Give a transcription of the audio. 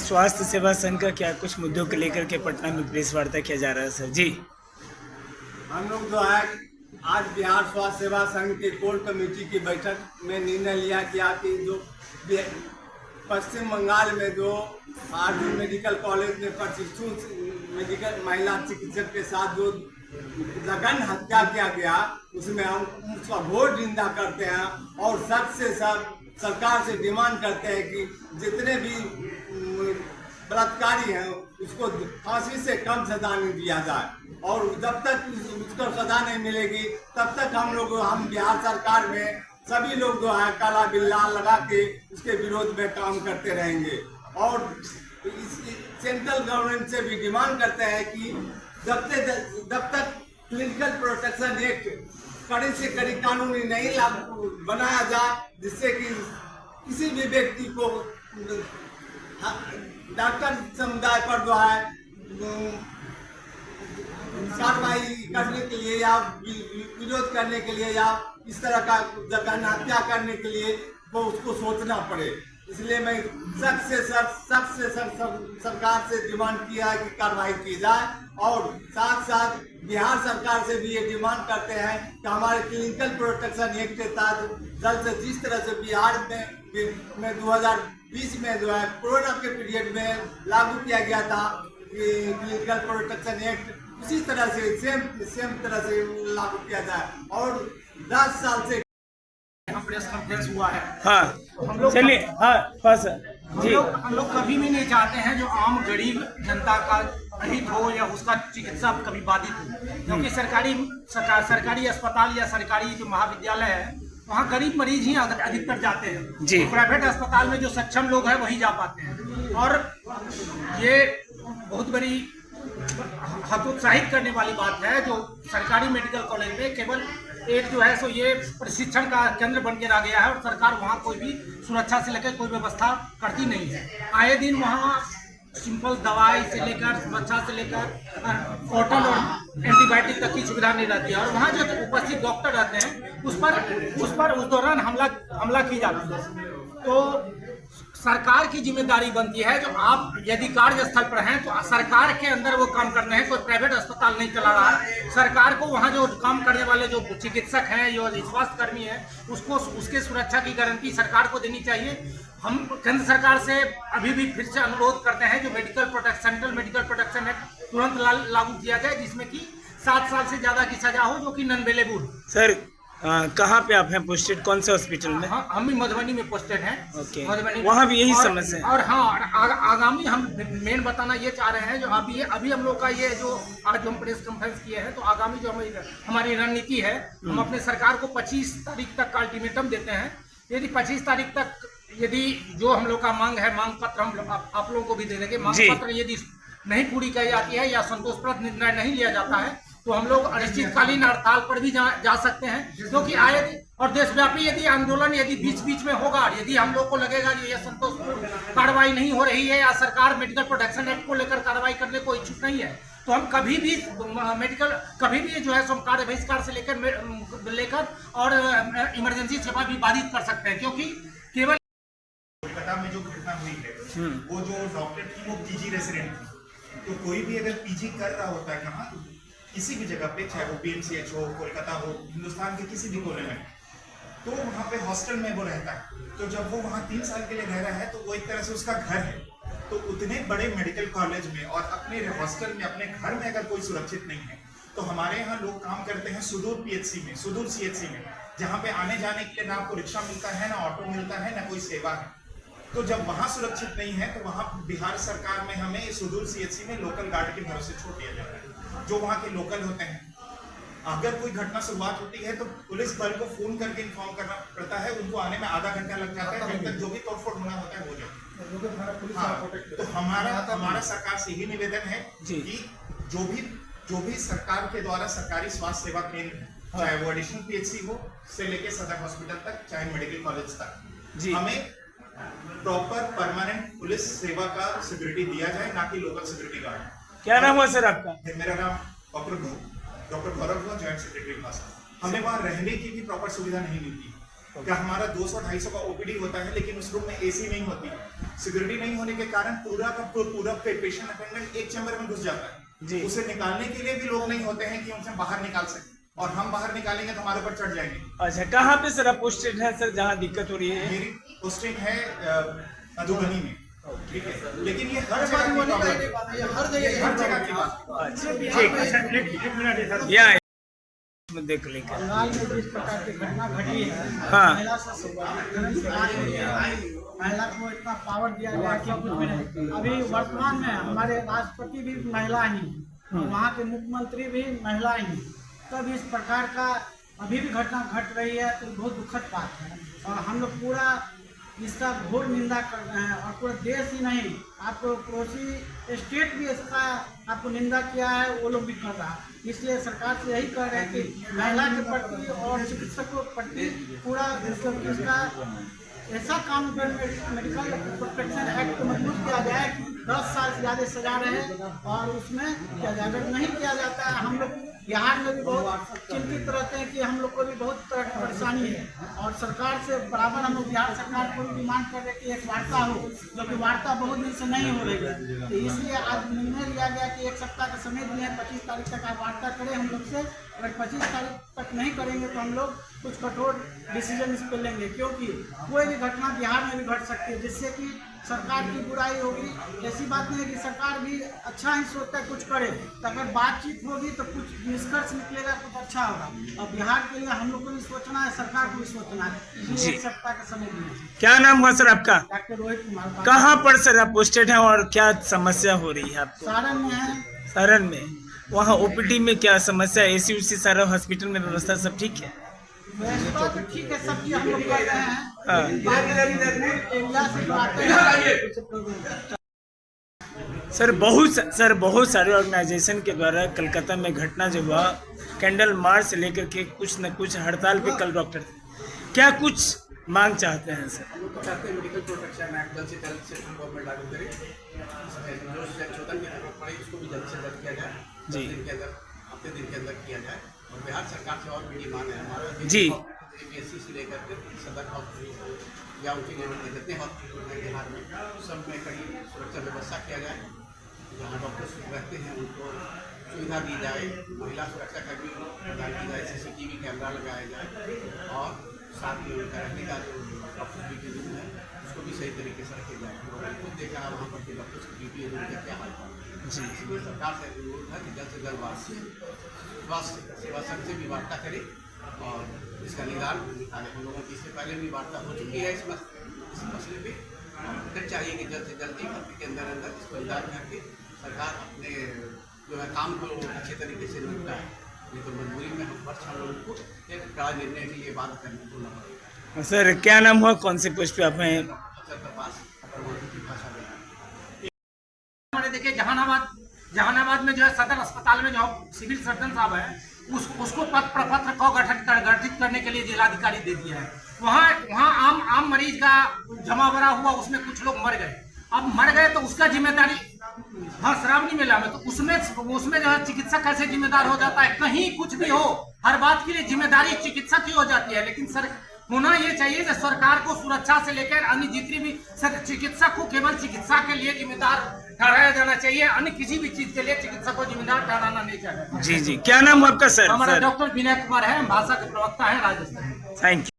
स्वास्थ्य सेवा संघ का क्या कुछ मुद्दों को लेकर के पटना में प्रेस वार्ता किया जा रहा है सर जी? हम लोग जो है आज बिहार स्वास्थ्य सेवा संघ के कोर कमेटी की बैठक में निर्णय लिया गया कि जो पश्चिम बंगाल में जो आरजी मेडिकल कॉलेज में प्रशिक्षु मेडिकल महिला चिकित्सक के साथ जो जघन्य हत्या किया गया, उसमें हम उसका घोर निंदा करते हैं और सबसे सब सरकार से डिमांड करते हैं कि जितने भी बलात्कारी हैं उसको फांसी से कम सजा नहीं दिया जाए, और जब तक उसको सजा नहीं मिलेगी तब तक हम बिहार सरकार में सभी लोग जो है काला बिल्ला लगा के उसके विरोध में काम करते रहेंगे। और सेंट्रल गवर्नमेंट से भी डिमांड करते हैं कि जब तक क्लिनिकल प्रोटेक्शन एक्ट कड़ी से कड़ी कानूनी नहीं लागू बनाया जाए, जिससे कि किसी भी व्यक्ति को डॉक्टर समुदाय पर जो है कार्रवाई करने के लिए या विरोध करने के लिए या इस तरह का जघन्य हत्या करने के लिए वो उसको सोचना पड़े। इसलिए मैं सबसे सरकार से डिमांड किया है कि कार्रवाई की जाए, और साथ साथ बिहार सरकार से भी ये डिमांड करते हैं कि हमारे क्लिनिकल प्रोटेक्शन एक्ट के तहत जल्द से जिस तरह से बिहार में 2020 में जो है कोरोना के पीरियड में लागू किया गया था कि क्लिनिकल प्रोटेक्शन एक्ट, उसी तरह से सेम तरह से लागू किया जाए। और 10 साल से प्रेस कॉन्फ्रेंस हुआ है। हाँ चलिए, हाँ बस जी। हम लोग कभी भी नहीं चाहते हैं जो आम गरीब जनता का अहित हो या उसका चिकित्सा कभी बाधित हो, क्योंकि सरकारी अस्पताल या सरकारी जो महाविद्यालय है वहाँ गरीब मरीज ही अधिकतर जाते हैं जी। प्राइवेट अस्पताल में जो सक्षम लोग हैं वही जा पाते हैं, और ये बहुत बड़ी हतोत्साहित करने वाली बात है जो सरकारी मेडिकल कॉलेज में केवल एक जो है सो ये प्रशिक्षण का केंद्र बन के रह गया है, और सरकार वहाँ कोई भी सुरक्षा से लेकर कोई व्यवस्था करती नहीं है। आए दिन वहाँ सिंपल दवाई से लेकर सुरक्षा से लेकर होटल और एंटीबायोटिक तक की सुविधा नहीं रहती है, और वहाँ जो उपस्थित डॉक्टर रहते हैं उस दौरान हमला की जाती है। तो सरकार की जिम्मेदारी बनती है जो आप यदि कार्यस्थल पर हैं तो सरकार के अंदर वो काम करते हैं, कोई प्राइवेट अस्पताल नहीं चला रहा है। सरकार को वहाँ जो काम करने वाले जो चिकित्सक हैं, जो स्वास्थ्य कर्मी हैं, उसके सुरक्षा की गारंटी सरकार को देनी चाहिए। हम केंद्र सरकार से अभी भी फिर से अनुरोध करते हैं जो सेंट्रल मेडिकल प्रोटेक्शन एक्ट तुरंत लागू किया जाए, जिसमें कि 7 साल से ज्यादा की सजा हो, जो कि नॉन अवेलेबल। सर कहाँ पे आप हैं पोस्टेड, कौन से हॉस्पिटल में? हाँ, हम भी मधुबनी में पोस्टेड हैं। ओके, मधुबनी वहाँ भी यही समस्या है। और हाँ, आगामी हम मेन बताना ये चाह रहे हैं जो अभी हम लोग का ये जो आज हम प्रेस कॉन्फ्रेंस किए हैं, तो आगामी जो हमारी रणनीति है, हम अपने सरकार को 25 तारीख तक का अल्टीमेटम देते हैं। यदि 25 तारीख तक यदि जो हम लोग का मांग है, मांग पत्र हम आप लोगों को भी दे देंगे। मांग पत्र यदि नहीं पूरी की जाती है या संतोषप्रद निर्णय नहीं लिया जाता है तो हम लोग अनिश्चितकालीन हड़ताल पर भी जा सकते हैं, क्योंकि आए और देशव्यापी यदि आंदोलन यदि बीच में होगा, यदि हम लोग को लगेगा कि यह संतोषपूर्ण कार्रवाई नहीं हो रही है या सरकार मेडिकल प्रोटेक्शन एक्ट को लेकर कार्रवाई करने को इच्छुक नहीं है, तो हम कभी भी जो है कार्य बहिष्कार से लेकर और इमरजेंसी सेवा भी बाधित कर सकते हैं, क्योंकि केवल कोलकाता में जो घटना हुई है वो जो डॉक्टर थी वो पीजी रेसिडेंट थी। तो कोई भी अगर पीजी कर रहा होता है कहाँ, किसी भी जगह पे, चाहे वो पीएमसीएच हो, कोलकाता हो, हिंदुस्तान के किसी भी कोने में, तो वहाँ पे हॉस्टल में वो रहता है। तो जब वो वहाँ 3 साल के लिए रह रहा है तो वो एक तरह से उसका घर है। तो उतने बड़े मेडिकल कॉलेज में और अपने हॉस्टल में, अपने घर में अगर कोई सुरक्षित नहीं है, तो हमारे यहाँ लोग काम करते हैं सुदूर पीएचसी में, सुदूर सीएचसी में, जहाँ पे आने जाने के लिए ना आपको रिक्शा मिलता है, ना ऑटो मिलता है, ना कोई सेवा है। तो जब वहाँ सुरक्षित नहीं है तो वहाँ बिहार सरकार में हमें सुदूर सीएचसी में लोकल गार्ड के भरोसे छोड़ दिया जाता है, जो वहाँ के लोकल होते हैं। अगर कोई घटना शुरुआत होती है तो पुलिस बल को फोन करके इन्फॉर्म करना पड़ता है, उनको आने में आधा घंटा लग जाता है, जब तक जो भी तोड़फोड़ होना होता है हो जाता है। हाँ, तो हमारा सरकार से यही निवेदन है कि जो भी सरकार के द्वारा सरकारी स्वास्थ्य सेवा केंद्र, चाहे वो एडिशनल पीएचसी हो से लेके सदर हॉस्पिटल तक, चाहे मेडिकल कॉलेज तक, हमें प्रॉपर परमानेंट पुलिस सेवा का सिक्योरिटी दिया जाए, ना कि लोकल सिक्योरिटी गार्ड। क्या नाम हुआ सर आपका? मेरा नाम डॉक्टर गौरव हुआ, जॉइंट सेक्रेटरी भाषा। हमें वहाँ रहने की भी प्रॉपर सुविधा नहीं मिलती। क्या हमारा 200-250 का ओपीडी होता है, लेकिन उस रूम में एसी नहीं होती, सिक्योरिटी नहीं होने के कारण पूरा का पूरा पेशेंट अटेंडेंट एक चैम्बर में घुस जाता जी। है। उसे निकालने के लिए भी लोग नहीं होते हैं कि उनसे बाहर निकाल सके, और हम बाहर निकालेंगे तो हमारे ऊपर चढ़ जाएंगे। अच्छा, कहाँ पे सर आप पोस्टेड है सर जहाँ दिक्कत हो रही है? मेरी पोस्टिंग है मधुबनी में, ठीक है, लेकिन ये हर जगह की प्रॉब्लम है, हर जगह की बात है। अच्छा, ठीक है, या मुद्दे को लेकर बंगाल में जिस प्रकार की घटना घटी है, हाँ। महिला सशक्तिकरण से बात हुई है, महिला को इतना पावर दिया गया कि कुछ भी नहीं। अभी वर्तमान में हमारे राष्ट्रपति भी महिला ही, वहाँ के मुख्यमंत्री भी महिला ही, तब इस प्रकार का अभी भी घटना घट रही है तो बहुत दुखद बात है। और हम लोग पूरा इसका घोर निंदा कर रहे हैं, और पूरा देश ही नहीं, आपको पड़ोसी स्टेट भी इसका आपको निंदा किया है, वो लोग भी कर रहा है। इसलिए सरकार से यही कह रहे हैं कि महिला के प्रति और चिकित्सकों के प्रति पूरा इसका ऐसा कानून मेडिकल प्रोटेक्शन एक्ट को मजबूत किया जाए कि 10 साल से ज़्यादा सजा रहे, और उसमें किया जाए। अगर नहीं किया जाता है, हम लोग बिहार में भी बहुत चिंतित रहते हैं कि हम लोग को भी बहुत तरह की परेशानी है, और सरकार से बराबर हम लोग बिहार सरकार को भी डिमांड कर रहे हैं कि एक वार्ता हो, जो कि वार्ता बहुत दिन से नहीं हो रही है। तो इसलिए आज निर्णय लिया गया कि 1 सप्ताह का समय दिए, 25 तारीख तक आप वार्ता करें हम लोग से। अगर 25 तारीख तक नहीं करेंगे तो हम लोग कुछ कठोर डिसीजन इस पर लेंगे, क्योंकि कोई भी घटना बिहार में भी घट सकती है जिससे कि सरकार की बुराई होगी। ऐसी बात नहीं है कि सरकार भी अच्छा ही सोचता है कुछ करे, तो अगर बातचीत होगी तो कुछ निष्कर्ष निकलेगा, कुछ अच्छा होगा। और बिहार के लिए हम लोग को भी सोचना है, सरकार को भी सोचना है, इसलिए 1 सप्ताह का समय दिए। क्या नाम हुआ सर आपका? डॉक्टर रोहित कुमार। कहाँ पर सर आप पोस्टेड हैं और क्या समस्या हो रही है आपको? सारण में है। सारण में, वहाँ ओपीडी में क्या समस्या? एसी उसी सारा हॉस्पिटल में व्यवस्था सब ठीक है? व्यवस्था तो ठीक है, सब चीज हम लोग कर रहे हैं। हाँ। एरिया से जो आते हैं सर बहुत सारे ऑर्गेनाइजेशन के द्वारा कलकत्ता में घटना जो हुआ, कैंडल मार्च से लेकर के कुछ न कुछ हड़ताल पे कल डॉक्टर थे, क्या कुछ मांग चाहते हैं सर? चाहते हैं मेडिकल प्रोटेक्शन एक्ट जल्द से जल्द सेंट्रल गवर्नमेंट लागू करे, इसमें जो संशोधन की जरूरत पड़े उसको भी जल्द से जल्द किया जाए, 10 दिन के अंदर, हफ्ते दिन के अंदर किया जाए। और बिहार सरकार से और बड़ी मांग है हमारा जी। APSC से लेकर के सदर हॉस्पिटल या उनके लेवल के जितने हॉस्पिटल हैं बिहार में, सब में कड़ी सुरक्षा व्यवस्था किया जाए। जहाँ डॉक्टर्स रहते हैं उनको सुविधा दी जाए, महिला सुरक्षा कर्मी प्रदान की जाए, CCTV कैमरा लगाया जाए, और साथ में उनका रहने का जो डॉक्टर ड्यूटी रूम है उसको भी सही तरीके से रखे जाए। खुद देखा है वहाँ पर के डॉक्टर्स की ड्यूटी रूम का क्या हाल है। इसलिए सरकार से अनुरोध है कि जल्द से जल्द स्वास्थ्य सेवा संघ से भी वार्ता करें, और इसका निदान निकालें। हम लोगों की इससे पहले भी वार्ता हो चुकी है इस मसले पे, और फिर चाहिए कि जल्द से जल्द 1 हफ्ते के अंदर अंदर इसको निदान करके सरकार अपने जो है काम को अच्छे तरीके से निपटाए। नहीं तो मजबूरी में हम लोगों को एक कड़ा निर्णय के लिए बात करने को न पड़ेगा। सर क्या नाम हुआ, कौन से पोस्ट पे आप हैं? अफसर के पास की भाषा में हमारे देखिए जहानाबाद में जो है सदर अस्पताल में जो सिविल सर्जन साहब है उसको प्रपत्र को गठित करने के लिए जिलाधिकारी दे दिया है। वहाँ आम मरीज का जमा भरा हुआ, उसमें कुछ लोग मर गए। अब मर गए तो उसका जिम्मेदारी, हाँ, श्रावणी मेला में, तो उसमें जो है चिकित्सक कैसे जिम्मेदार हो जाता है? कहीं कुछ भी हो, हर बात के लिए जिम्मेदारी चिकित्सक की हो जाती है। लेकिन सर होना ये चाहिए कि सरकार को सुरक्षा से लेकर अन्य जितनी भी चिकित्सक को केवल चिकित्सा के लिए जिम्मेदार ठहराया जाना चाहिए, अन्य किसी भी चीज के लिए चिकित्सक को जिम्मेदार ठहराना नहीं चाहिए। जी, क्या नाम हुआ आपका सर? हमारा डॉक्टर विनय कुमार है, भाषा के प्रवक्ता है राजस्थान। Thank you.